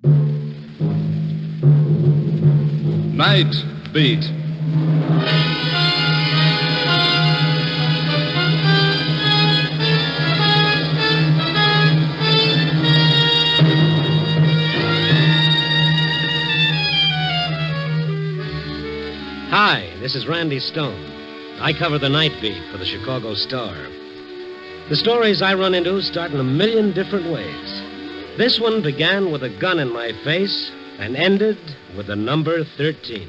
Night Beat. Hi, this is Randy Stone. I cover the Night Beat for the Chicago Star. The stories I run into start in a million different ways. This one began with a gun in my face and ended with the number 13.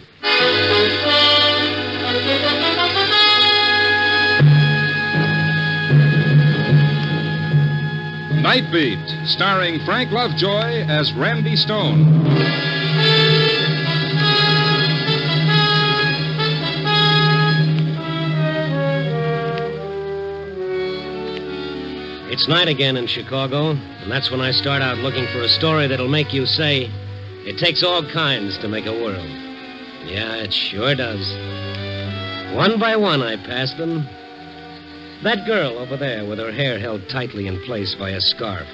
Night Beat, starring Frank Lovejoy as Randy Stone. It's night again in Chicago, and that's when I start out looking for a story that'll make you say, it takes all kinds to make a world. Yeah, it sure does. One by one, I pass them. That girl over there with her hair held tightly in place by a scarf.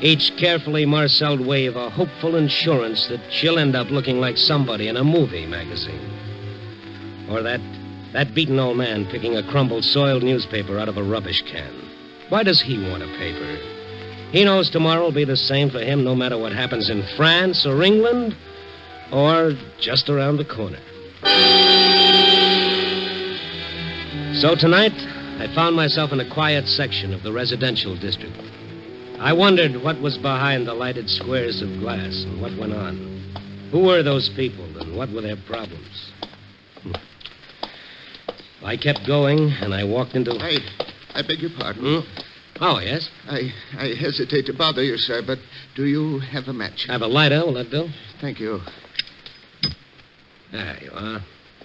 Each carefully marceled wave a hopeful assurance that she'll end up looking like somebody in a movie magazine. Or that beaten old man picking a crumbled, soiled newspaper out of a rubbish can. Why does he want a paper? He knows tomorrow will be the same for him no matter what happens in France or England or just around the corner. So tonight, I found myself in a quiet section of the residential district. I wondered what was behind the lighted squares of glass and what went on. Who were those people and what were their problems? I kept going, and I walked into... I beg your pardon. Oh, yes? I hesitate to bother you, sir, but do you have a match? I have a lighter. Will that do? Thank you. There you are.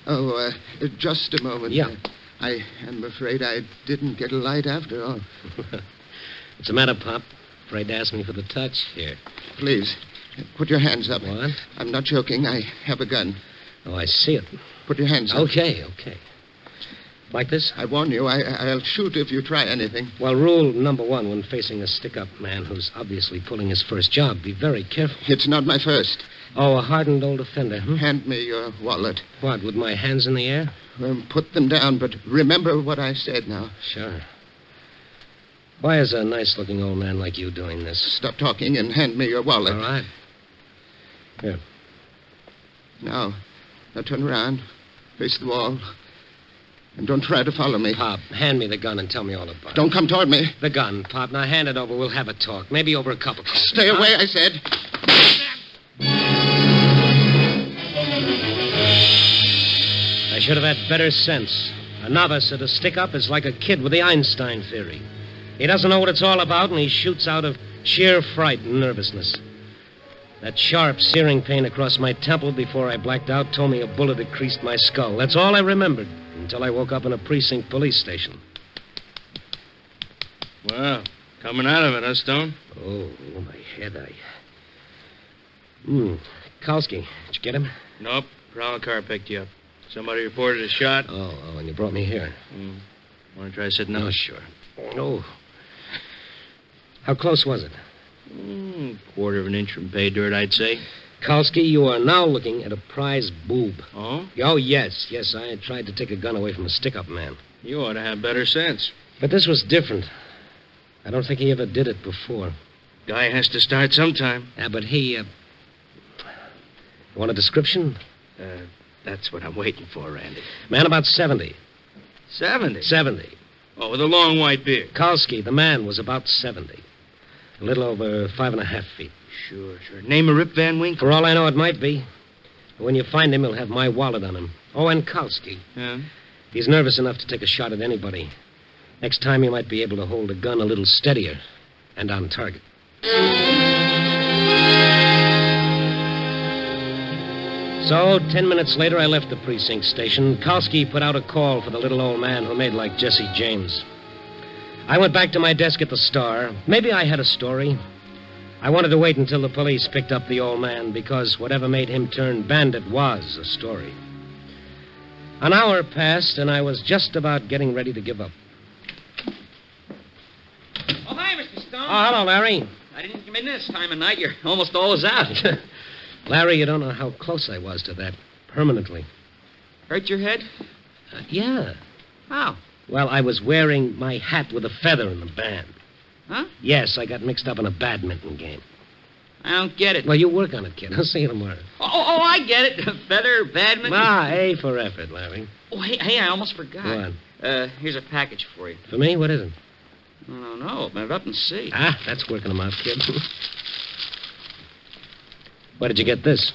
Oh, just a moment. Yeah. I am afraid I didn't get a light after all. What's the matter, Pop? Afraid to ask me for the touch? Here. Please, put your hands up. What? I'm not joking. I have a gun. Oh, I see it. Put your hands up. Okay. Like this? I warn you, I'll shoot if you try anything. Well, rule number one when facing a stick-up man who's obviously pulling his first job, be very careful. It's not my first. Oh, a hardened old offender, Hand me your wallet. What, with my hands in the air? Put them down, but remember what I said now. Sure. Why is a nice-looking old man like you doing this? Stop talking and hand me your wallet. All right. Here. Now turn around. Face the wall. And don't try to follow me. Pop, hand me the gun and tell me all about it. Don't come toward me. The gun, Pop. Now hand it over. We'll have a talk. Maybe over a cup of coffee. Stay away, I said. I should have had better sense. A novice at a stick-up is like a kid with the Einstein theory. He doesn't know what it's all about, and he shoots out of sheer fright and nervousness. That sharp, searing pain across my temple before I blacked out told me a bullet had creased my skull. That's all I remembered until I woke up in a precinct police station. Well, coming out of it, huh, Stone? Oh, my head, Kalski, did you get him? Nope. Prowler car picked you up. Somebody reported a shot. Oh, and you brought me here. Want to try sitting up? Oh, sure. Oh. How close was it? Quarter of an inch from pay dirt, I'd say. Kalski, you are now looking at a prize boob. Oh? Oh, yes. I tried to take a gun away from a stick-up man. You ought to have better sense. But this was different. I don't think he ever did it before. Guy has to start sometime. Yeah, but he, want a description? That's what I'm waiting for, Randy. Man about 70. 70? 70. Oh, with a long white beard. Kalski, the man, was about 70. A little over 5.5 feet. Sure. Name of Rip Van Winkle? For all I know, it might be. When you find him, he'll have my wallet on him. Oh, and Kalski. Yeah? He's nervous enough to take a shot at anybody. Next time, he might be able to hold a gun a little steadier and on target. So, 10 minutes later, I left the precinct station. Kalski put out a call for the little old man who made like Jesse James. I went back to my desk at the Star. Maybe I had a story. I wanted to wait until the police picked up the old man because whatever made him turn bandit was a story. An hour passed, and I was just about getting ready to give up. Oh, hi, Mr. Stone. Oh, hello, Larry. I didn't come in this time of night. You're almost always out. Larry, you don't know how close I was to that permanently. Hurt your head? Yeah. How? Well, I was wearing my hat with a feather in the band. Huh? Yes, I got mixed up in a badminton game. I don't get it. Well, you work on it, kid. I'll see you tomorrow. Oh, I get it. Feather, badminton. A for effort, Larry. Oh, hey, I almost forgot. What? Here's a package for you. For me? What is it? I don't know. Open it up and see. That's working them out, kid. Where did you get this?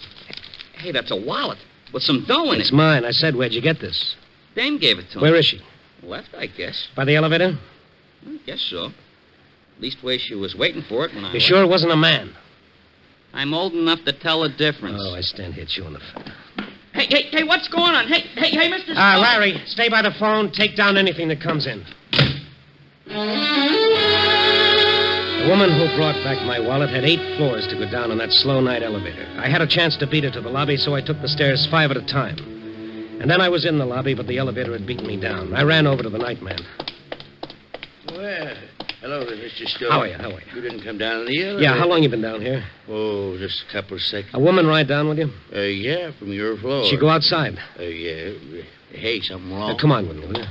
Hey, that's a wallet with some dough in it. It's mine. I said, where'd you get this? Dame gave it to me. Where is she? Left, I guess. By the elevator? I guess so. Leastways, she was waiting for it when I You left. sure it wasn't a man? I'm old enough to tell the difference. Oh, I stand here chewing the fat. Hey, what's going on? Hey, Mr. Stone. Larry, stay by the phone. Take down anything that comes in. The woman who brought back my wallet had 8 floors to go down on that slow night elevator. I had a chance to beat her to the lobby, so I took the stairs 5 at a time. And then I was in the lobby, but the elevator had beaten me down. I ran over to the night man. Well, hello there, Mr. Stone. How are you? You didn't come down in the elevator? Yeah, how long you been down here? Oh, just a couple of seconds. A woman ride down with you? Yeah, from your floor. She go outside. Yeah. Hey, something wrong? Come on with me, will you?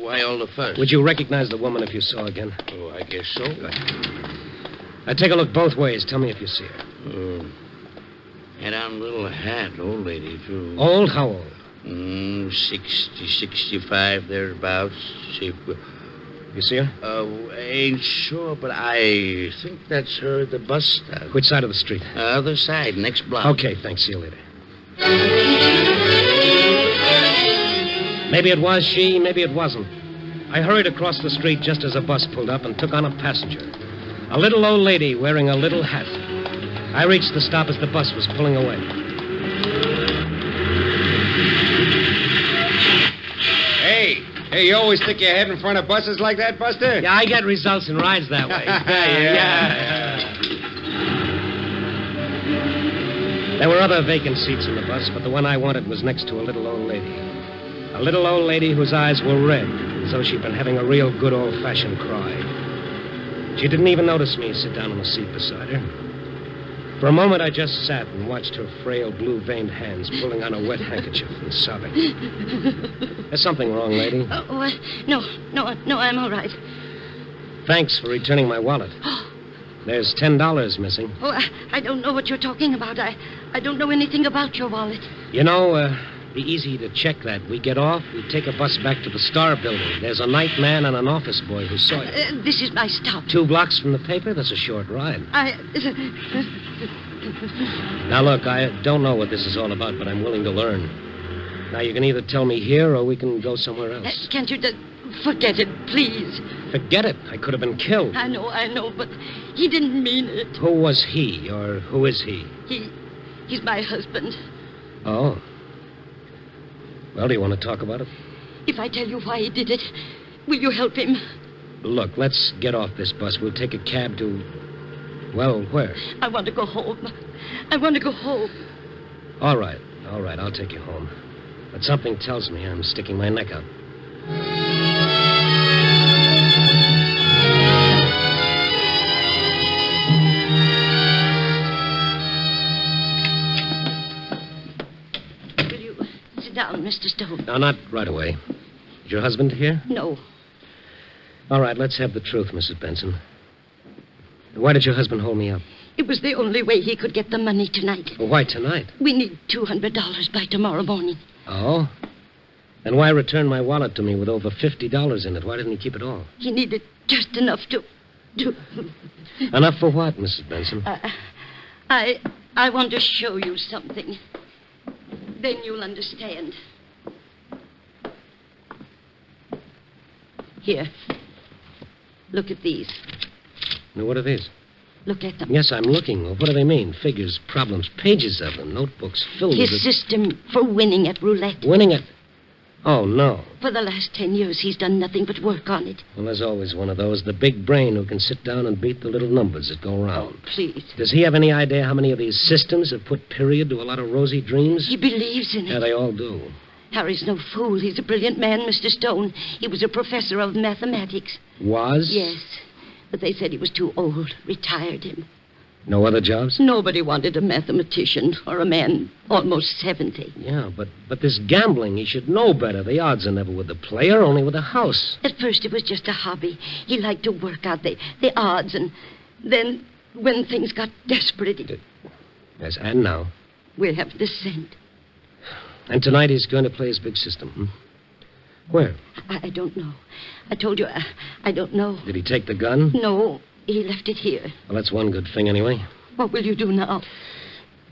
Why all the fuss? Would you recognize the woman if you saw her again? Oh, I guess so. Good. Now, take a look both ways. Tell me if you see her. Had on a little hat, old lady, too. Old? How old? 60, 65, thereabouts. You see her? Ain't sure, but I think that's her at the bus stop. Which side of the street? Other side, next block. Okay, thanks. See you later. Maybe it was she, maybe it wasn't. I hurried across the street just as a bus pulled up and took on a passenger. A little old lady wearing a little hat. I reached the stop as the bus was pulling away. Hey, you always stick your head in front of buses like that, Buster? Yeah, I get results in rides that way. Yeah. There were other vacant seats in the bus, but the one I wanted was next to a little old lady. A little old lady whose eyes were red, as though she'd been having a real good old-fashioned cry. She didn't even notice me sit down on the seat beside her. For a moment, I just sat and watched her frail, blue-veined hands pulling on a wet handkerchief and sobbing. There's something wrong, lady. No, I'm all right. Thanks for returning my wallet. There's $10 missing. Oh, I don't know what you're talking about. I don't know anything about your wallet. You know, be easy to check that. We get off, we take a bus back to the Star Building. There's a night man and an office boy who saw it. This is my stop. 2 blocks from the paper? That's a short ride. Now, look, I don't know what this is all about, but I'm willing to learn. Now, you can either tell me here or we can go somewhere else. Can't you forget it, please? Forget it. I could have been killed. I know, but he didn't mean it. Who was he, or who is he? He's my husband. Oh. Well, do you want to talk about it? If I tell you why he did it, will you help him? Look, let's get off this bus. We'll take a cab to... Well, where? I want to go home. All right. I'll take you home. But something tells me I'm sticking my neck out. Will you sit down, Mr. Stone? No, not right away. Is your husband here? No. All right, let's have the truth, Mrs. Benson. Why did your husband hold me up? It was the only way he could get the money tonight. Well, why tonight? We need $200 by tomorrow morning. Oh? Then why return my wallet to me with over $50 in it? Why didn't he keep it all? He needed just enough to... Enough for what, Mrs. Benson? I want to show you something. Then you'll understand. Here. Look at these. Now, what are these? Look at them. Yes, I'm looking. Well, what do they mean? Figures, problems, pages of them, notebooks filled with... His system for winning at roulette. Winning it? Oh, no. For the last 10 years, he's done nothing but work on it. Well, there's always one of those, the big brain who can sit down and beat the little numbers that go around. Oh, please. Does he have any idea how many of these systems have put period to a lot of rosy dreams? He believes in it. Yeah, they all do. Harry's no fool. He's a brilliant man, Mr. Stone. He was a professor of mathematics. Was? Yes. But they said he was too old, retired him. No other jobs? Nobody wanted a mathematician or a man almost 70. Yeah, but this gambling, he should know better. The odds are never with the player, only with the house. At first, it was just a hobby. He liked to work out the odds, and then when things got desperate, Yes, and now? we have the cent. And tonight he's going to play his big system. Where? I don't know. I told you, I don't know. Did he take the gun? No, he left it here. Well, that's one good thing anyway. What will you do now?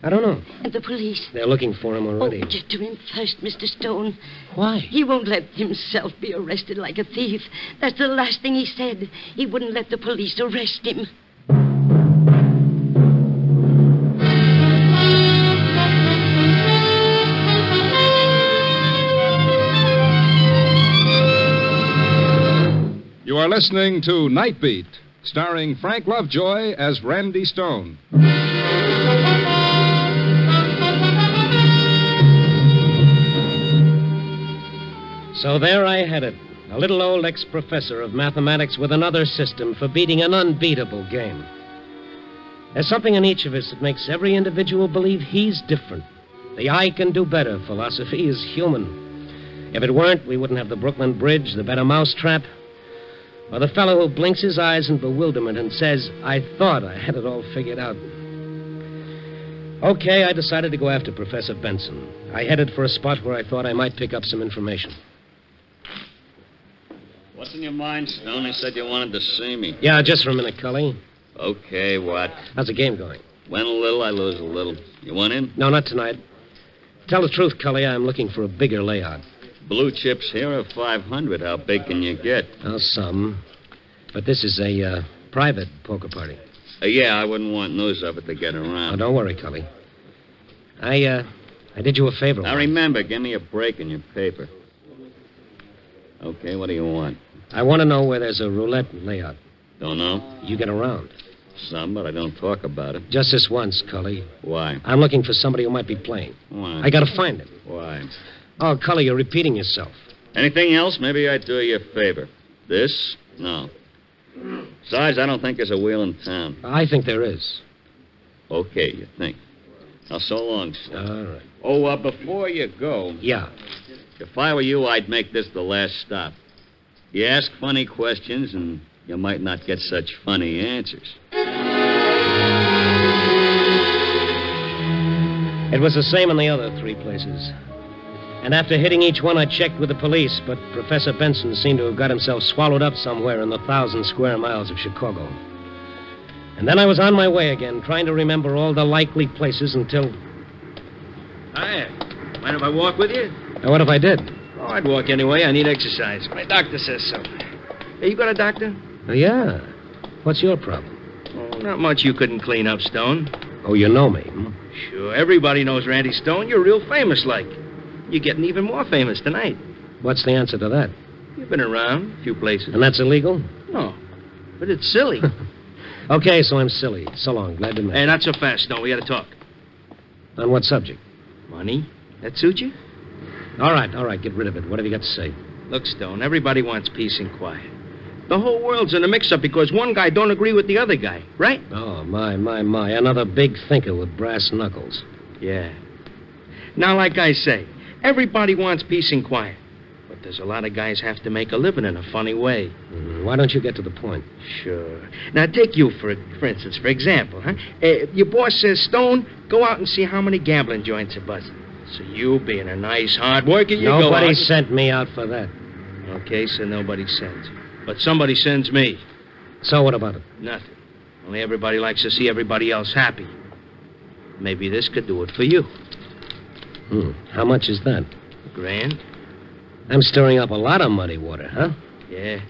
I don't know. And the police? They're looking for him already. Oh, get to him first, Mr. Stone. Why? He won't let himself be arrested like a thief. That's the last thing he said. He wouldn't let the police arrest him. You are listening to Night Beat, starring Frank Lovejoy as Randy Stone. So there I had it. A little old ex-professor of mathematics with another system for beating an unbeatable game. There's something in each of us that makes every individual believe he's different. The I can do better philosophy is human. If it weren't, we wouldn't have the Brooklyn Bridge, the better mousetrap, or the fellow who blinks his eyes in bewilderment and says, I thought I had it all figured out. Okay, I decided to go after Professor Benson. I headed for a spot where I thought I might pick up some information. What's in your mind, Stone? You said you wanted to see me. Yeah, just for a minute, Cully. Okay, what? How's the game going? Win a little, I lose a little. You want in? No, not tonight. Tell the truth, Cully, I'm looking for a bigger layout. Blue chips here are 500. How big can you get? Oh, some. But this is a private poker party. Yeah, I wouldn't want news of it to get Oh, around. don't worry, Cully. I did you a favor. Now, once. remember, give me a break in your paper. Okay, what do you want? I want to know where there's a roulette layout. Don't know? You get around. Some, but I don't talk about it. Just this once, Cully. Why? I'm looking for somebody who might be playing. Why? I gotta find him. Why? Oh, Cully, you're repeating yourself. Anything else? Maybe I'd do you a favor. This? No. Besides, I don't think there's a wheel in town. I think there is. Okay, you think. Now, so long, sir. All right. Oh, before you go, Yeah. if I were you, I'd make this the last stop. You ask funny questions, and you might not get such funny answers. It was the same in the other three places. And after hitting each one, I checked with the police, but Professor Benson seemed to have got himself swallowed up somewhere in the 1,000 square miles of Chicago. And then I was on my way again, trying to remember all the likely places until... Hi. Mind if I walk with you? Now, what if I did? Oh, I'd walk anyway. I need exercise. My doctor says so. Hey, you got a doctor? Oh, yeah. What's your problem? Oh, not much you couldn't clean up, Stone. Oh, you know me, hmm? Sure, everybody knows Randy Stone. You're real famous, like. You're getting even more famous tonight. What's the answer to that? You've been around a few places. And that's illegal? No, but it's silly. Okay, so I'm silly. So long. Glad to meet Hey, not so fast, Stone. We got to talk. On what subject? Money? That suit you? All right. Get rid of it. What have you got to say? Look, Stone, everybody wants peace and quiet. The whole world's in a mix-up because one guy don't agree with the other guy, right? Oh, my. Another big thinker with brass knuckles. Yeah. Now, like I say, everybody wants peace and quiet. But there's a lot of guys have to make a living in a funny way. Why don't you get to the point? Sure. Now, take you, for instance, for example, huh? Your boss says, Stone, go out and see how many gambling joints are buzzing. So you, being a nice hard worker, you go out... Nobody sent me out for that. Okay, so nobody sends. But somebody sends me. So what about it? Nothing. Only everybody likes to see everybody else happy. Maybe this could do it for you. How much is that? $1,000. I'm stirring up a lot of muddy water, huh? Yeah.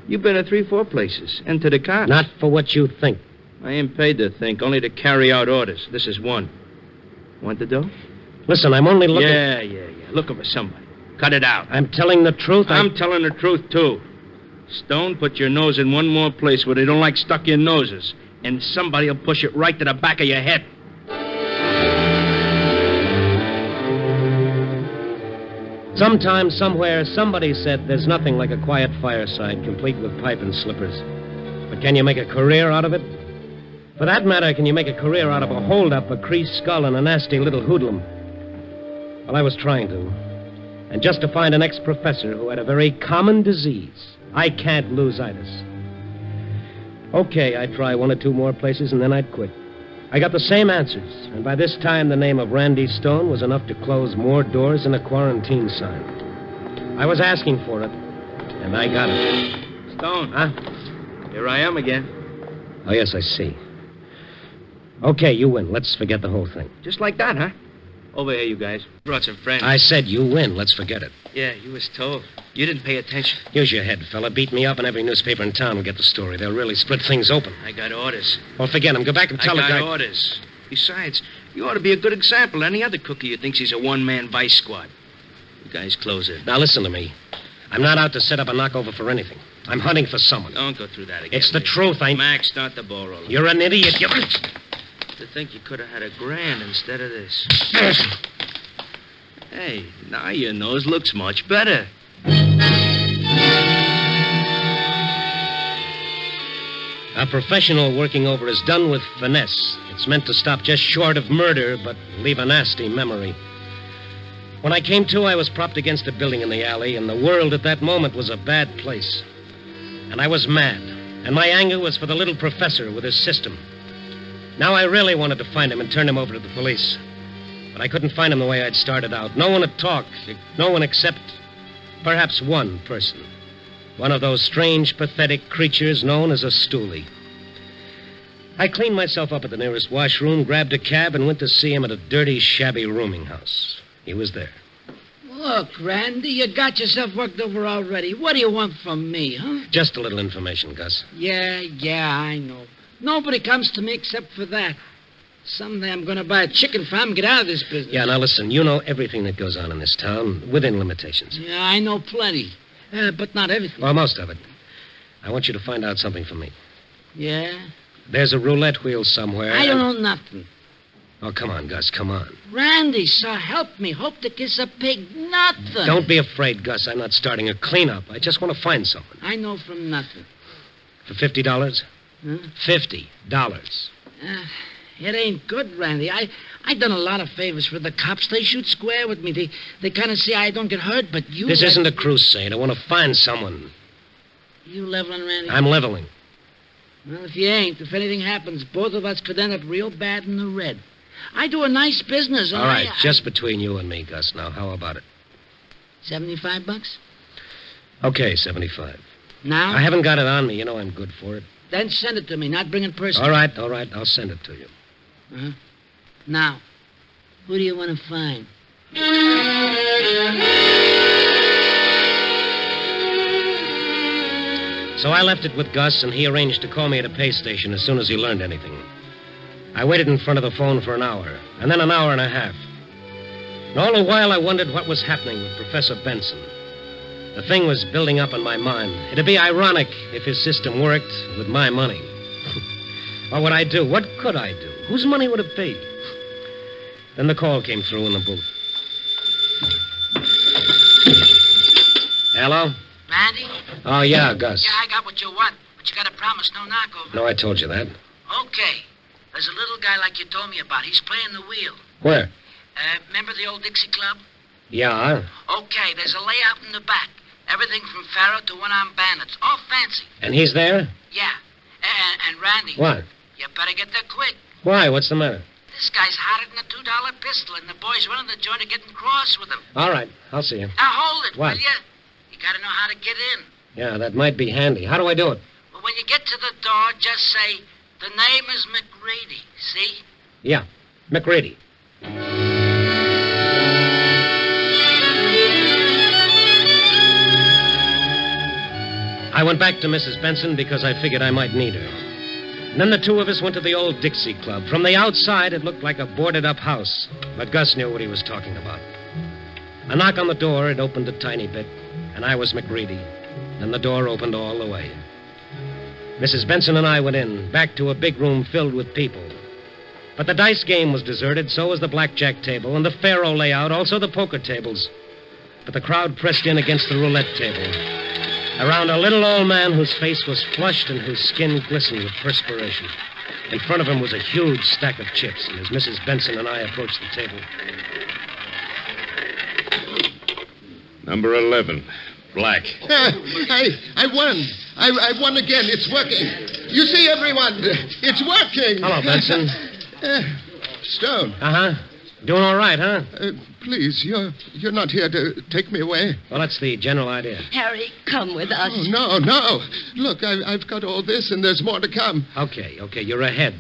You've been to 3-4 places. And to the cops. Not for what you think. I ain't paid to think, only to carry out orders. This is one. Want the dough? Listen, I'm only looking... Yeah. Looking for somebody. Cut it out. I'm telling the truth. I'm telling the truth, too. Stone, put your nose in one more place where they don't like stuck-in noses. And somebody will push it right to the back of your head. Sometime, somewhere, somebody said there's nothing like a quiet fireside, complete with pipe and slippers. But Can you make a career out of it? For that matter, can you make a career out of a holdup, a creased skull, and a nasty little hoodlum? Well, I was trying to. And just to find an ex-professor who had a very common disease. I can't lose-itis. Okay, I'd try one or two more places, and then I'd quit. I got the same answers, and by this time the name of Randy Stone was enough to close more doors than a quarantine sign. I was asking for it, and I got it. Stone. Huh? Here I am again. Oh, yes, I see. Okay, you win. Let's forget the whole thing. Just like that, huh? Over here, you guys. Brought some friends. I said you win. Let's forget it. Yeah, you was told. You didn't pay attention. Use your head, fella. Beat me up, and every newspaper in town will get the story. They'll really split things open. I got orders. Well, forget him. Go back and tell the guy. I got orders. Besides, you ought to be a good example to any other cookie who thinks he's a one-man vice squad. You guys close it. Now, listen to me. I'm not out to set up a knockover for anything. I'm hunting for someone. Don't go through that again. It's the truth. Max, start the ball rolling. You're an idiot. To think you could have had $1,000 instead of this. Hey, now your nose looks much better. A professional working over is done with finesse. It's meant to stop just short of murder, but leave a nasty memory. When I came to, I was propped against a building in the alley, and the world at that moment was a bad place. And I was mad, and my anger was for the little professor with his system. Now I really wanted to find him and turn him over to the police. But I couldn't find him the way I'd started out. No one to talk. No one except perhaps one person. One of those strange, pathetic creatures known as a stoolie. I cleaned myself up at the nearest washroom, grabbed a cab, and went to see him at a dirty, shabby rooming house. He was there. Look, Randy, you got yourself worked over already. What do you want from me, huh? Just a little information, Gus. Yeah, I know. Nobody comes to me except for that. Someday I'm going to buy a chicken farm and get out of this business. Yeah, now listen, you know everything that goes on in this town, within limitations. Yeah, I know plenty. But not everything. Well, most of it. I want you to find out something for me. Yeah? There's a roulette wheel somewhere. I don't know nothing. Oh, come on, Gus, come on. Randy, sir, help me. Hope to kiss a pig. Nothing. Don't be afraid, Gus. I'm not starting a cleanup. I just want to find someone. I know from nothing. For $50? Huh? $50. It ain't good, Randy. I done a lot of favors for the cops. They shoot square with me. They kind of see I don't get hurt, but you... This isn't a crusade. I want to find someone. You leveling, Randy? I'm leveling. Well, if you ain't, if anything happens, both of us could end up real bad in the red. I do a nice business. All right, just between you and me, Gus. Now, how about it? $75? Okay, 75. Now? I haven't got it on me. You know I'm good for it. Then send it to me, not bring it personal. All right. I'll send it to you. Uh-huh. Now, who do you want to find? So I left it with Gus, and he arranged to call me at a pay station as soon as he learned anything. I waited in front of the phone for an hour, and then an hour and a half. And all the while I wondered what was happening with Professor Benson. The thing was building up in my mind. It'd be ironic if his system worked with my money. What would I do? What could I do? Whose money would it be? Then the call came through in the booth. Hello? Randy? Oh, yeah, Gus. Yeah, I got what you want, but you got to promise no knockover. No, I told you that. Okay. There's a little guy like you told me about. He's playing the wheel. Where? Remember the old Dixie Club? Yeah. Okay, there's a layout in the back. Everything from Pharaoh to one-armed bandits. All fancy. And he's there? Yeah. And Randy. What? You better get there quick. Why? What's the matter? This guy's hotter than a $2 pistol, and the boys running the joint are getting cross with him. All right. I'll see you. Now, hold it, What? will you? You gotta know how to get in. Yeah, that might be handy. How do I do it? Well, when you get to the door, just say, the name is McReady, see? Yeah, McReady. I went back to Mrs. Benson because I figured I might need her. And then the two of us went to the old Dixie Club. From the outside, it looked like a boarded-up house. But Gus knew what he was talking about. A knock on the door, it opened a tiny bit, and I was McReady. Then the door opened all the way. Mrs. Benson and I went in, back to a big room filled with people. But the dice game was deserted, so was the blackjack table, and the faro layout, also the poker tables. But the crowd pressed in against the roulette table. Around a little old man whose face was flushed and whose skin glistened with perspiration. In front of him was a huge stack of chips, and as Mrs. Benson and I approached the table... Number 11, black. I won. I won again. It's working. You see, everyone, it's working. Hello, Benson. Stone. Uh-huh. Doing all right, huh? Please, you're not here to take me away. Well, that's the general idea. Harry, come with us. Oh, no. Look, I've got all this, and there's more to come. Okay, you're ahead.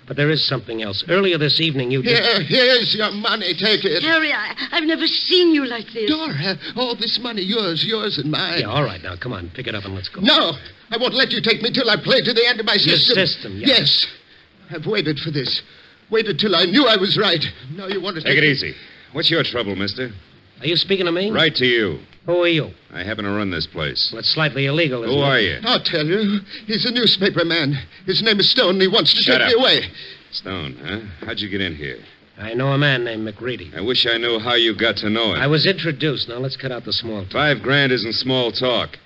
But there is something else. Earlier this evening, you did... Here's your money. Take it. Harry, I've never seen you like this. Dora, all this money, yours and mine. Yeah, all right, now, come on. Pick it up and let's go. No, I won't let you take me till I play to the end of my system. Your system, yeah. Yes. I've waited for this. Waited till I knew I was right. Now you want to Take it easy. What's your trouble, mister? Are you speaking to me? Right to you. Who are you? I happen to run this place. Well, it's slightly illegal, isn't Who it? are you? I'll tell you. He's a newspaper man. His name is Stone, and he wants to Shut take up. me away. Stone, huh? How'd you get in here? I know a man named McReady. I wish I knew how you got to know him. I was introduced. Now, let's cut out the small talk. $5,000 isn't small talk.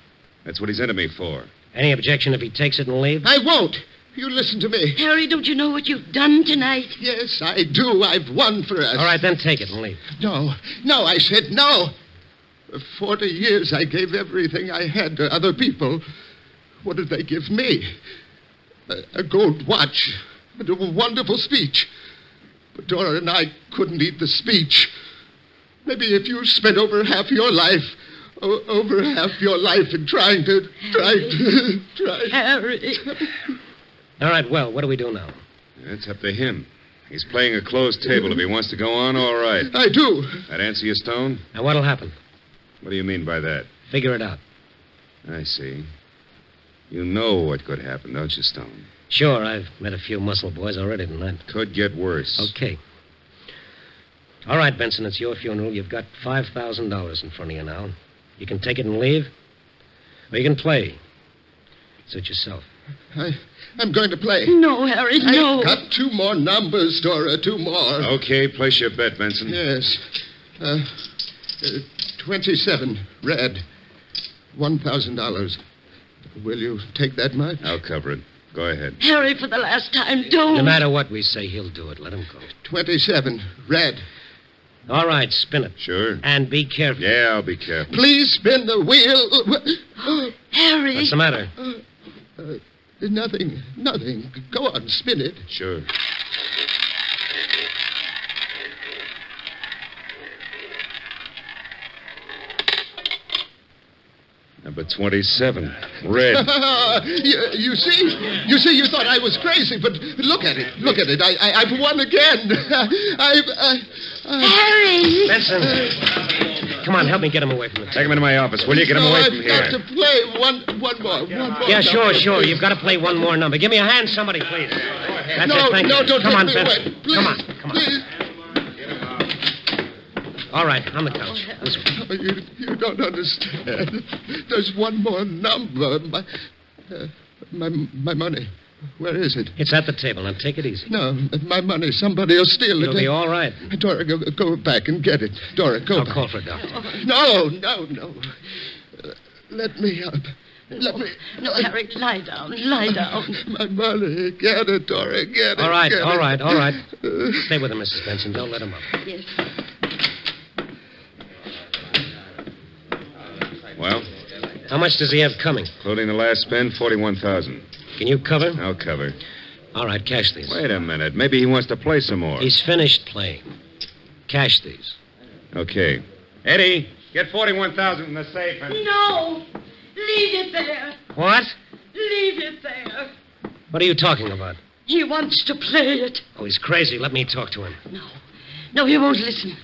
That's what he's into me for. Any objection if he takes it and leaves? I won't. You listen to me. Harry, don't you know what you've done tonight? Yes, I do. I've won for us. All right, then take it and leave. No, I said no. For 40 years, I gave everything I had to other people. What did they give me? A gold watch and a wonderful speech. But Dora and I couldn't eat the speech. Maybe if you spent over half your life in trying to... Harry. All right, well, what do we do now? It's up to him. He's playing a closed table. If he wants to go on, all right. I do. That answer you, Stone? Now, what'll happen? What do you mean by that? Figure it out. I see. You know what could happen, don't you, Stone? Sure, I've met a few muscle boys already tonight. Could get worse. Okay. All right, Benson, it's your funeral. You've got $5,000 in front of you now. You can take it and leave, or you can play. Suit yourself. I'm going to play. No, Harry, no. I've got 2 more numbers, Dora, 2 more. Okay, place your bet, Benson. Yes. 27, red. $1,000. Will you take that much? I'll cover it. Go ahead. Harry, for the last time, don't. No matter what we say, he'll do it. Let him go. 27, red. All right, spin it. Sure. And be careful. Yeah, I'll be careful. Please spin the wheel. Harry. What's the matter? Nothing. Go on, spin it. Sure. Number 27, red. You see, you thought I was crazy, but look at it. I've won again. Harry! Benson! Come on, help me get him away from the Take table. him into my office, will you? Get him away from I've here. got to play one more. Yeah, sure. You've got to play one more number. Give me a hand, somebody, please. That's it, thank you. Don't Come take on, me Benson. away. Please, Come on. Please. All right, on the couch. This way. Oh, you don't understand. There's one more number. My money. Where is it? It's at the table. Now, take it easy. No, my money. Somebody will steal it. It'll be all right. Dora, go back and get it. Dora, go I'll back. call for a doctor. No. Let me up. Let me... No, Harry, lie down. My money. Get it, Dora. Get it. All right. Get it. Stay with him, Mrs. Benson. Don't let him up. Yes. Well, How much does he have coming? including the last spin, 41,000. Can you cover? I'll cover. All right, cash these. Wait a minute. Maybe he wants to play some more. He's finished playing. Cash these. Okay. Eddie, get 41,000 in the safe and... No! Leave it there. What? Leave it there. What are you talking about? He wants to play it. Oh, he's crazy. Let me talk to him. No, he won't listen.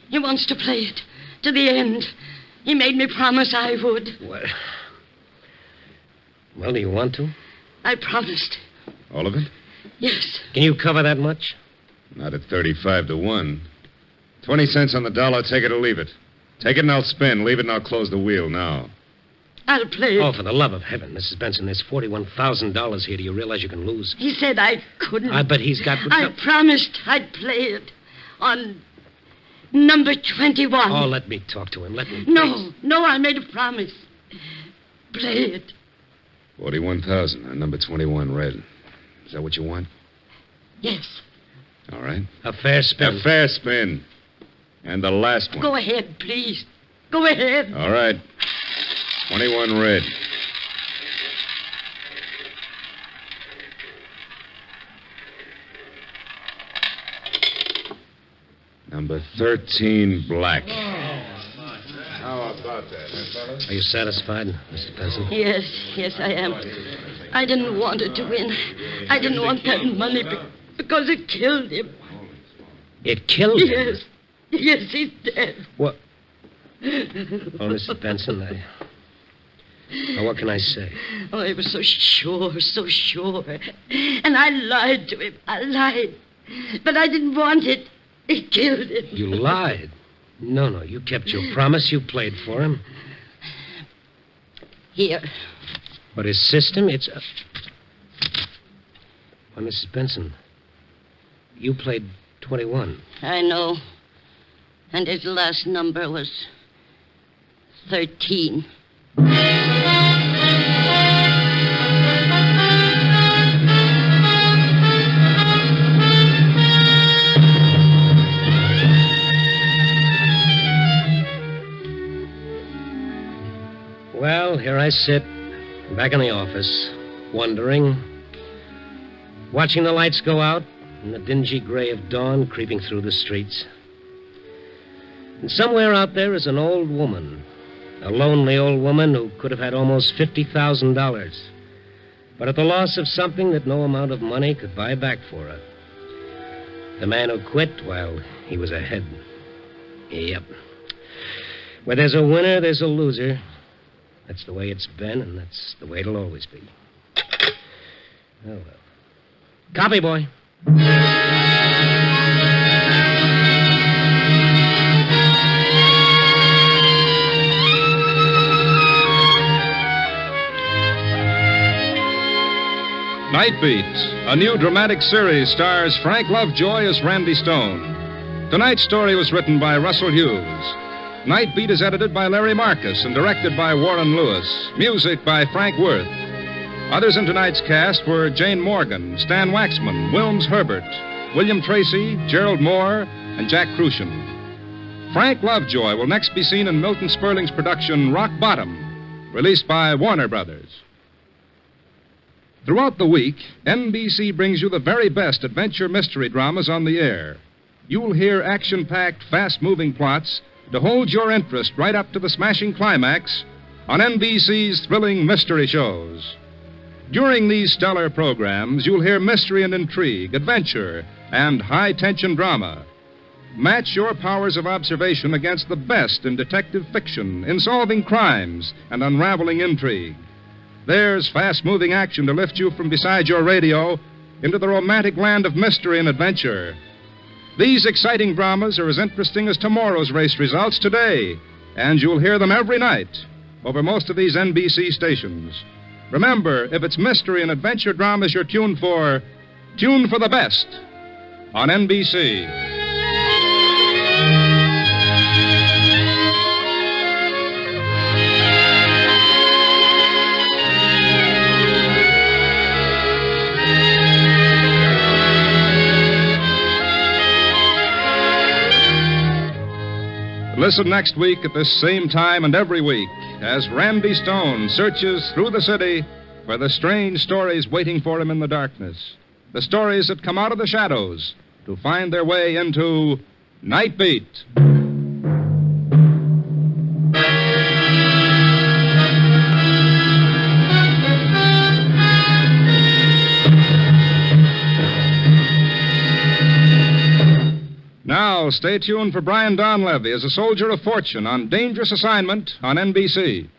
He wants to play it to the end. He made me promise I would. Well, do you want to? I promised. All of it? Yes. Can you cover that much? Not at 35 to 1. 20 cents on the dollar, take it or leave it. Take it and I'll spin. Leave it and I'll close the wheel now. I'll play it. Oh, for the love of heaven, Mrs. Benson, there's $41,000 here. Do you realize you can lose? He said I couldn't. I bet he's got... I promised I'd play it on number 21. Oh, let me talk to him. Let me... No, I made a promise. Play it. 41,000 on number 21 red. Is that what you want? Yes. All right. A fair spin. A fair spin. And the last one. Go ahead, please. Go ahead. All right. 21 red. Number 13 black. How about that, fellas? Are you satisfied, Mr. Benson? Yes, I am. I didn't want it to win. I didn't want that money because it killed him. It killed him? Yes, he's dead. What? Oh, Mrs. Benson, Now, what can I say? Oh, I was so sure. And I lied to him. I lied. But I didn't want it. It killed him. You lied. No, you kept your promise. You played for him. Here. But his system, it's... Why, Mrs. Benson, you played 21. I know. And his last number was 13. Well, here I sit, back in the office, wondering, watching the lights go out and the dingy gray of dawn creeping through the streets. And somewhere out there is an old woman, a lonely old woman who could have had almost $50,000, but at the loss of something that no amount of money could buy back for her. The man who quit, well, he was ahead. Yep. Where there's a winner, there's a loser. That's the way it's been, and that's the way it'll always be. Oh, well. Copy, boy. Night Beat, a new dramatic series, stars Frank Lovejoy as Randy Stone. Tonight's story was written by Russell Hughes. Night Beat is edited by Larry Marcus and directed by Warren Lewis. Music by Frank Worth. Others in tonight's cast were Jane Morgan, Stan Waxman, Wilms Herbert, William Tracy, Gerald Moore, and Jack Crucian. Frank Lovejoy will next be seen in Milton Sperling's production Rock Bottom, released by Warner Brothers. Throughout the week, NBC brings you the very best adventure mystery dramas on the air. You'll hear action-packed, fast-moving plots to hold your interest right up to the smashing climax on NBC's thrilling mystery shows. During these stellar programs, you'll hear mystery and intrigue, adventure, and high-tension drama. Match your powers of observation against the best in detective fiction, in solving crimes and unraveling intrigue. There's fast-moving action to lift you from beside your radio into the romantic land of mystery and adventure. These exciting dramas are as interesting as tomorrow's race results today, and you'll hear them every night over most of these NBC stations. Remember, if it's mystery and adventure dramas you're tuned for the best on NBC. Listen next week at this same time and every week as Randy Stone searches through the city for the strange stories waiting for him in the darkness. The stories that come out of the shadows to find their way into Night Beat. Now, stay tuned for Brian Donlevy as a soldier of fortune on dangerous assignment on NBC.